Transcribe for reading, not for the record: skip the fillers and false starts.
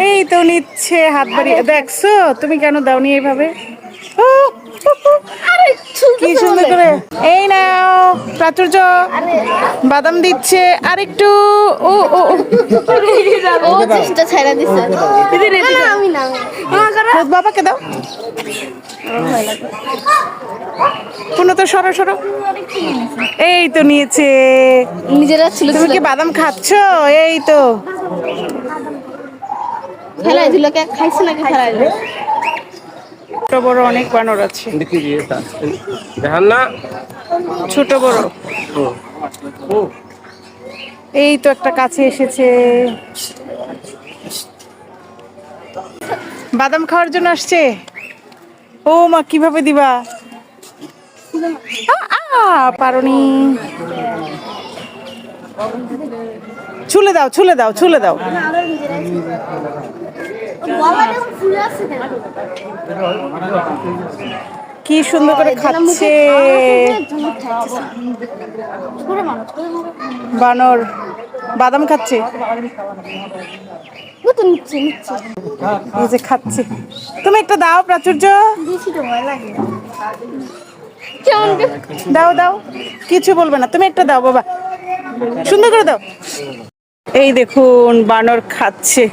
এই তো নিচ্ছে হাত বাড়িয়ে, দেখছো তুমি কেন দাওনি এইভাবে? কি সুন্দর করে। এই নাও প্রাচুর্য, বাদাম দিচ্ছে আরেকটু। ও ও ও চেষ্টা ছাড়া দিছে। আমি না বাবাকে দাও। পুনঃ তো সরো সরো। এই তো নিয়েছে। নিজেরা ছিল তুমি কি বাদাম খাচ্ছ? এই তো খেলাই দিল, কে খাইছে নাকি খেলাই দিল? ছোট বড় অনেক বানর আছে, ছোট বড়। এই তো একটা কাছে এসেছে, বাদাম খাওয়ার জন্য আসছে। ও মা, কিভাবে দিবা? পারোনি। ছুলে দাও, ছুলে দাও, ছুলে দাও। কি সুন্দর করে খাচ্ছে বানর, বাদাম খাচ্ছে। এই যে খাচ্ছে। তুমি একটা দাও প্রাচুর্য, দাও দাও, কিছু বলবে না, তুমি একটা দাও বাবা, সুন্দর করে দাও। এই দেখুন বানর খাচ্ছে।